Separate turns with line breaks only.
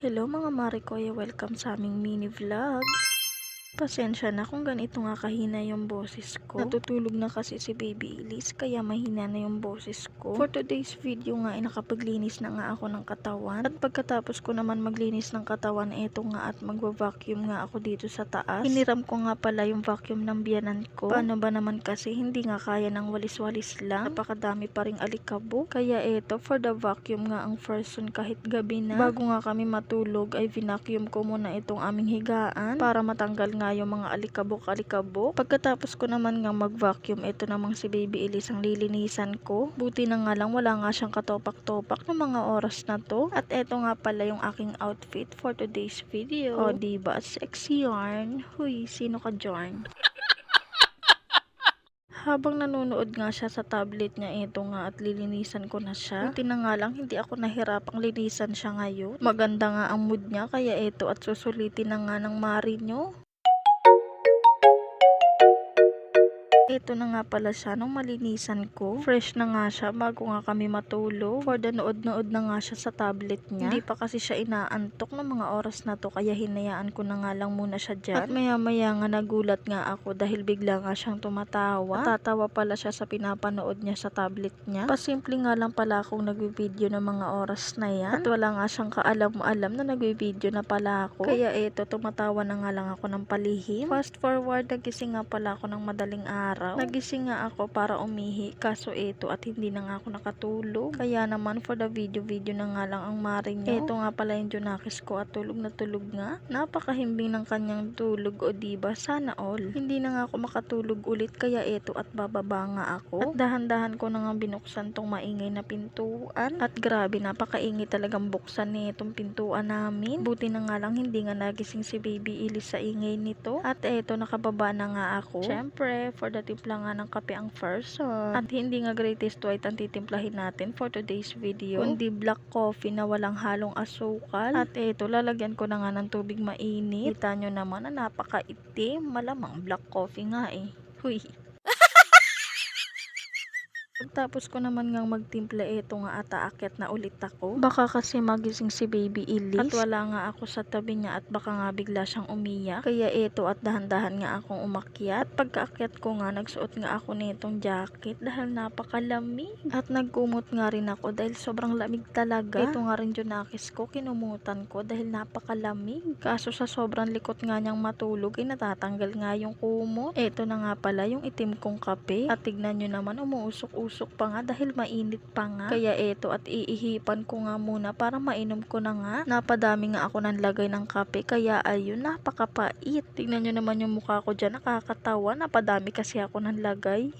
Hello mga Marikoy, welcome sa aming mini vlog. Pasensya na kung ganito nga kahina yung boses ko. Natutulog na kasi si Baby Elise kaya mahina na yung boses ko. For today's video nga ay nakapaglinis na nga ako ng katawan. At pagkatapos ko naman maglinis ng katawan, eto nga at magva-vacuum nga ako dito sa taas. Hiniram ko nga pala yung vacuum ng biyanan ko. Paano ba naman kasi hindi nga kaya ng walis-walis lang. Napakadami pa ring alikabok. Kaya eto for the vacuum nga ang first one kahit gabi na. Bago nga kami matulog ay vinacuum ko muna itong aming higaan para matanggal nga yung mga alikabok-alikabok. Pagkatapos ko naman nga mag-vacuum, ito namang si Baby Elise ang lilinisan ko. Buti na nga lang wala nga siyang katopak-topak ng mga oras na to. At ito nga pala yung aking outfit for today's video. O diba, sexy yarn. Huy, sino ka dyan? Habang nanonood nga siya sa tablet niya, ito nga at lilinisan ko na siya. Buti na nga lang hindi ako nahirapang linisan siya ngayon. Maganda nga ang mood niya kaya ito at susulitin na nga ng mari nyo. Ito na nga pala siya nung malinisan ko. Fresh na nga siya bago nga kami matulog. For the nood-nood na nga siya sa tablet niya. Hindi pa kasi siya inaantok ng mga oras na to kaya hinayaan ko na nga lang muna siya dyan. At maya-maya nga nagulat nga ako dahil bigla nga siyang tumatawa. Tatawa pala siya sa pinapanood niya sa tablet niya. Pasimple nga lang pala akong nagwi-video ng mga oras na yan. At wala nga siyang kaalam-alam na nagwi-video na pala ako. Kaya eto, tumatawa na nga lang ako ng palihim. Fast forward, nagising nga pala ako ng madaling araw. Nagising nga ako para umihi kaso ito at hindi na nga ako nakatulog. Kaya naman for the video na nga lang ang mari niya. Ito nga pala yung Junakis ko at tulog na tulog nga. Napakahimbing ng kanyang tulog o diba sana all. Hindi na nga ako makatulog ulit kaya ito at bababa nga ako. At dahan-dahan ko na nga binuksan tong maingay na pintuan. At grabe napakaingay talagang buksan nitong pintuan namin. Buti na nga lang hindi nga nagising si Baby Elise sa ingay nito. At eto nakababa na nga ako. Syempre for the timpla nga ng kape ang first one. At hindi nga greatest white ang titimplahin natin for today's video, kundi black coffee na walang halong asukal. At eto, lalagyan ko na nga ng tubig mainit. Kita nyo naman na napakaitim. Malamang black coffee nga eh. Huy. Pagtapos ko naman ngang magtimpla, eto nga at aakyat na ulit ako. Baka kasi magising si Baby Elise. At wala nga ako sa tabi niya at baka nga bigla siyang umiyak. Kaya eto at dahan-dahan nga akong umakyat. At pagkaakyat ko nga, nagsuot nga ako nitong jacket dahil napakalamig. At nagkumot nga rin ako dahil sobrang lamig talaga. Ito nga rin Junakis ko, kinumutan ko dahil napakalamig. Kaso sa sobrang likot nga niyang matulog ay natatanggal nga yung kumot. Eto na nga pala yung itim kong kape. At tignan nyo naman, umuusok-usok pa nga dahil mainit pa nga. Kaya eto at iihipan ko nga muna para mainom ko na nga. Napadami nga ako ng lagay ng kape kaya ayun, napakapait. Tignan nyo naman yung mukha ko dyan, nakakatawa. Napadami kasi ako ng lagay.